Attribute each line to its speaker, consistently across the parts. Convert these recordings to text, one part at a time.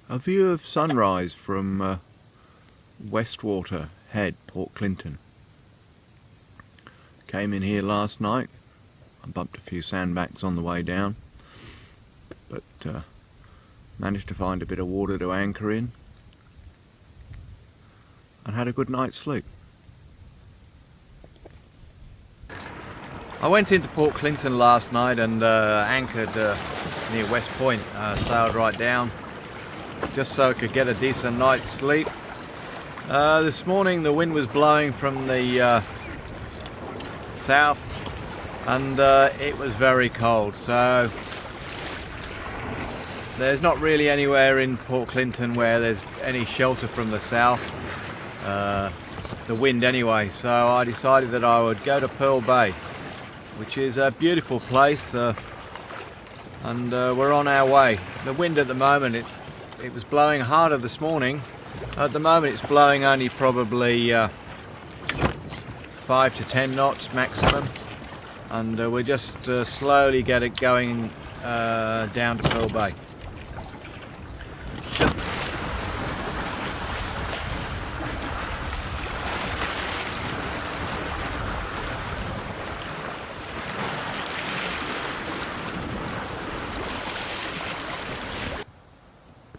Speaker 1: A view of sunrise from Westwater Head, Port Clinton. Came in here last night. I bumped a few sandbacks on the way down, but managed to find a bit of water to anchor in and had a good night's sleep. I went into Port Clinton last night and anchored near West Point, sailed right down just so I could get a decent night's sleep. This morning the wind was blowing from the south and it was very cold, so there's not really anywhere in Port Clinton where there's any shelter from the south, the wind anyway, so I decided that I would go to Pearl Bay, which is a beautiful place, and we're on our way. The wind at the moment, it was blowing harder this morning. At the moment it's blowing only probably 5 to 10 knots maximum, and we're just slowly going down to Pearl Bay.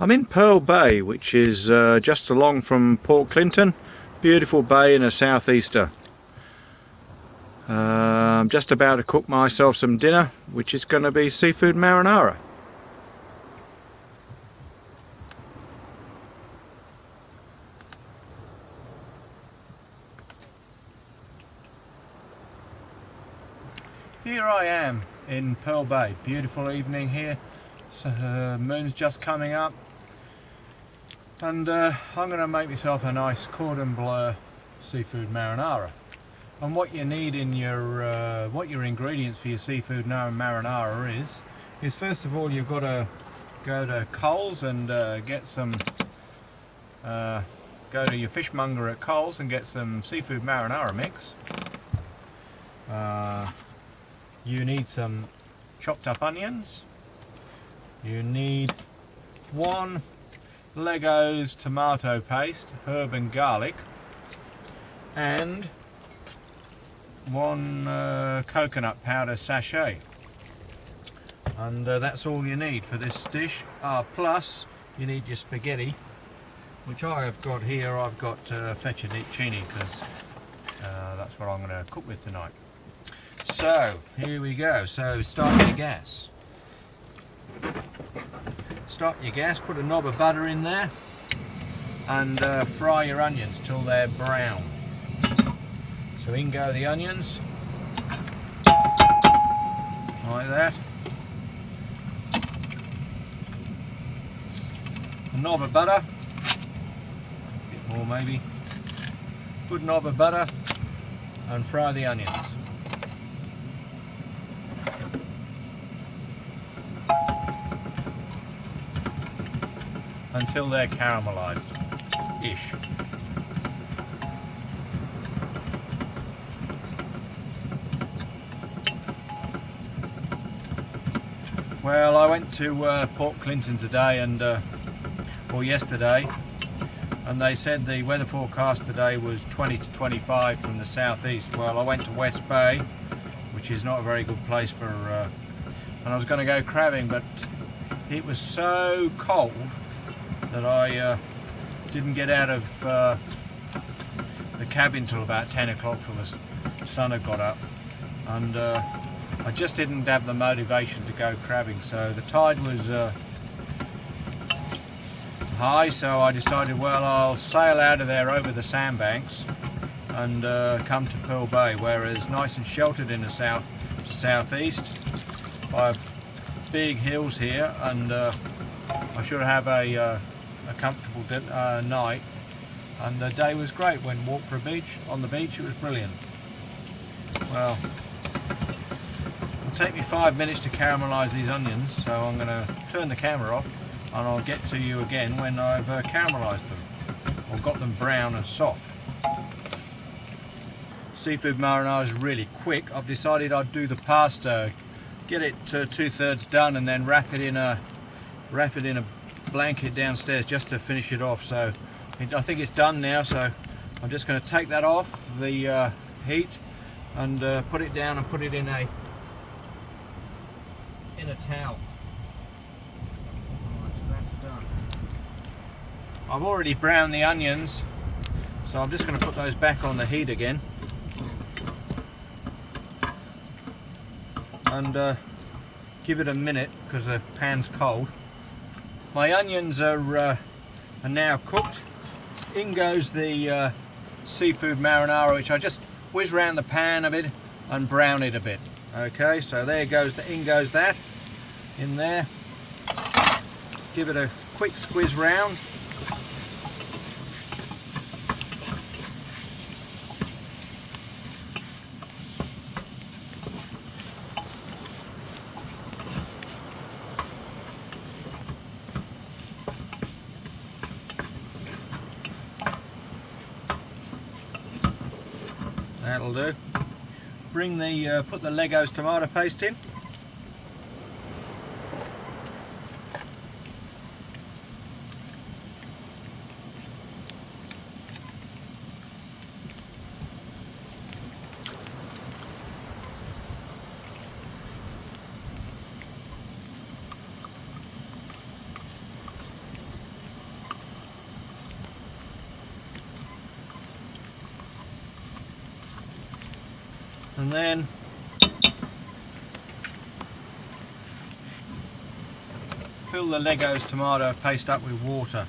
Speaker 1: I'm in Pearl Bay, which is just along from Port Clinton. Beautiful bay in a southeaster. I'm just about to cook myself some dinner, which is going to be seafood marinara. Here I am in Pearl Bay. Beautiful evening here. Moon's just coming up. And I'm going to make myself a nice cordon bleu seafood marinara. And what you need in your what your ingredients for your seafood marinara is first of all you've got to go to Coles and get some. Go to your fishmonger at Coles and get some seafood marinara mix. You need some chopped up onions. You need 1 Leggo's tomato paste, herb and garlic, and 1 coconut powder sachet, and that's all you need for this dish. Plus you need your spaghetti, which I have got here. I've got fettuccine because that's what I'm going to cook with tonight. So here we go. So start your gas. Stop your gas, put a knob of butter in there and fry your onions till they're brown. So in go the onions, like that. A knob of butter, a bit more maybe. Good knob of butter and fry the onions. Until they're caramelized-ish. Well, I went to Port Clinton today or yesterday, and they said the weather forecast today was 20 to 25 from the southeast. Well, I went to West Bay, which is not a very good place for, and I was going to go crabbing, but it was so cold that I didn't get out of the cabin till about 10 o'clock till the sun had got up, and I just didn't have the motivation to go crabbing. So the tide was high, so I decided, well, I'll sail out of there over the sandbanks and come to Pearl Bay, where it's nice and sheltered in the southeast by big hills here, and I should have a comfortable night, and the day was great. When walked for a beach on the beach, it was brilliant. Well, it'll take me 5 minutes to caramelize these onions, so I'm going to turn the camera off and I'll get to you again when I've caramelized them or got them brown and soft. Seafood marinara is really quick. I've decided I'd do the pasta, get it to 2/3 done, and then wrap it in a blanket downstairs just to finish it off. So I think it's done now, so I'm just going to take that off the heat and put it down and put it in a towel. Alright, so that's done. I've already browned the onions, so I'm just going to put those back on the heat again and give it a minute because the pan's cold. My onions are now cooked. In goes the seafood marinara, which I just whiz around the pan a bit and brown it a bit. Okay, so there goes in goes that in there. Give it a quick squeeze round. That'll do. Bring the put the Legos tomato paste in. And then fill the Legos tomato paste up with water.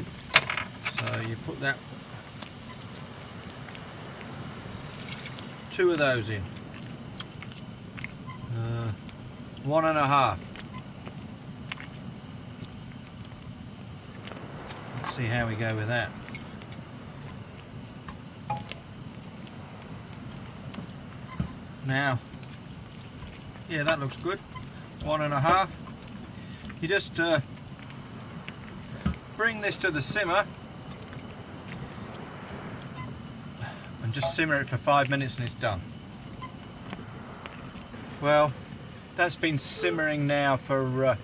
Speaker 1: So you put that 2 of those in. 1.5. Let's see how we go with that. Now, yeah, that looks good. 1.5. You just bring this to the simmer and just simmer it for 5 minutes and it's done. Well, that's been simmering now for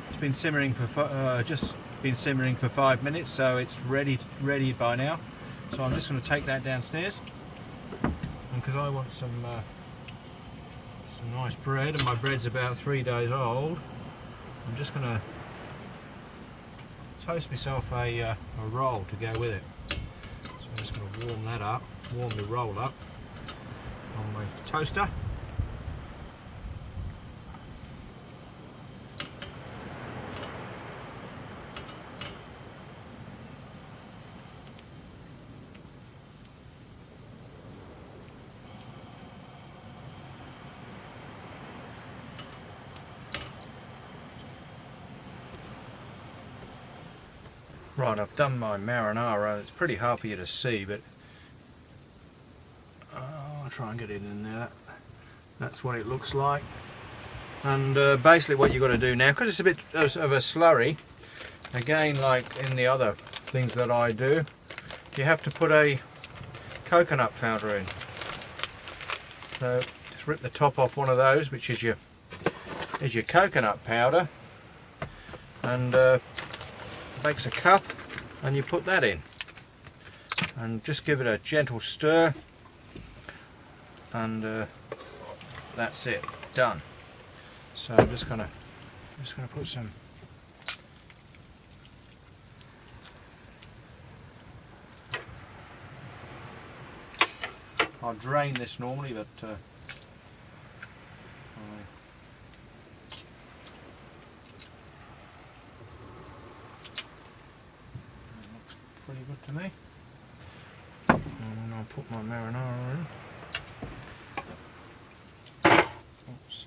Speaker 1: it's been simmering for just been simmering for 5 minutes, so it's ready by now. So I'm just going to take that downstairs, and because I want some nice bread, and my bread's about 3 days old, I'm just going to toast myself a roll to go with it. So I'm just going to warm that up, warm the roll up on my toaster. Right, I've done my marinara. It's pretty hard for you to see, but I'll try and get it in there. That's what it looks like. And basically what you've got to do now, because it's a bit of a slurry, again like in the other things that I do, you have to put a coconut powder in. So just rip the top off one of those, which is your coconut powder, and makes a cup, and you put that in and just give it a gentle stir, and that's it, done. So I'm just gonna put some I'll drain this normally, but pretty good to me. And then I'll put my marinara in. Oops.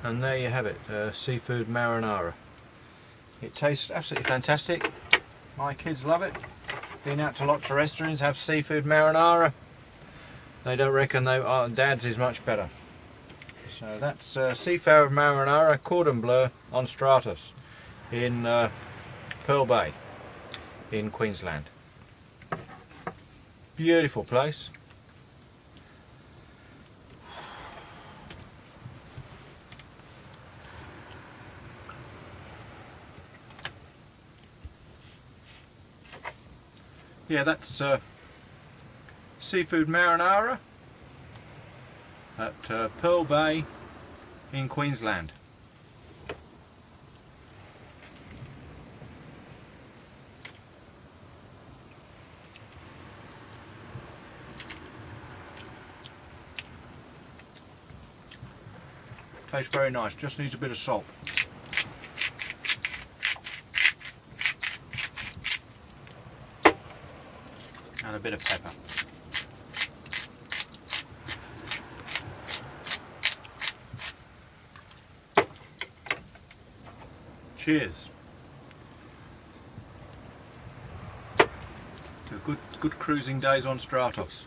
Speaker 1: And there you have it, seafood marinara. It tastes absolutely fantastic. My kids love it. Been out to lots of restaurants, have seafood marinara. They don't reckon Dad's is much better. So that's seafood marinara cordon bleu on Stratos. in Pearl Bay in Queensland. Beautiful place. Yeah, that's Seafood Marinara at Pearl Bay in Queensland. Tastes very nice, just needs a bit of salt. And a bit of pepper. Cheers. So good cruising days on Stratos.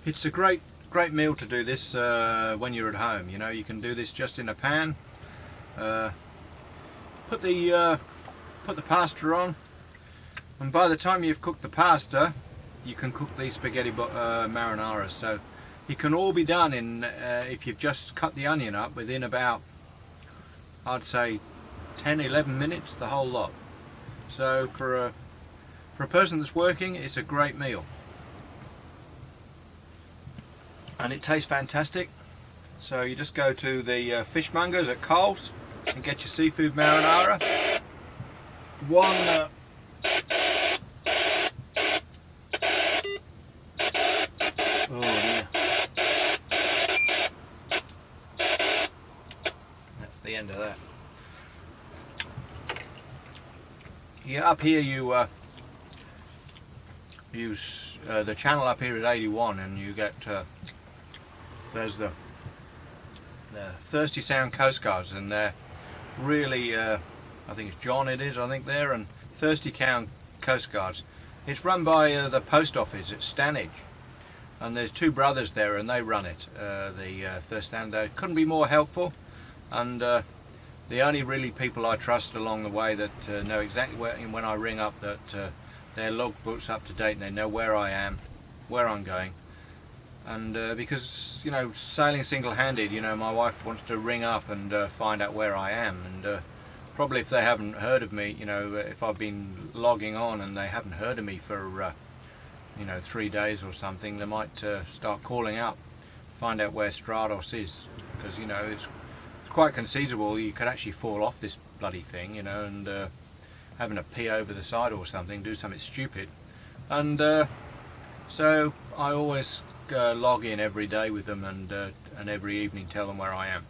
Speaker 1: It's a great meal to do this when you're at home. You know, you can do this just in a pan. Put the pasta on, and by the time you've cooked the pasta, you can cook these spaghetti marinara. So it can all be done in if you've just cut the onion up within about, I'd say, 10-11 minutes, the whole lot. So for a person that's working, it's a great meal. And it tastes fantastic. So you just go to the fishmongers at Coles and get your seafood marinara. Oh dear. That's the end of that. Yeah, up here you use the channel up here is 81, and you get there's the Thirsty Sound Coast Guards, and they're really I think it's John it is, I think there, and Thirsty Sound Coast Guards. It's run by the post office at Stanage, and there's two brothers there, and they run it. The Thirsty Sound, they couldn't be more helpful, and the only really people I trust along the way that know exactly where, when I ring up, that their logbook's up to date and they know where I am, where I'm going. And because, you know, sailing single-handed, you know, my wife wants to ring up and find out where I am, and probably if they haven't heard of me, you know, if I've been logging on and they haven't heard of me for you know, 3 days or something, they might start calling up, find out where Stratos is, because, you know, it's quite conceivable you could actually fall off this bloody thing, you know, and having a pee over the side or something, do something stupid. And so I always log in every day with them, and every evening tell them where I am.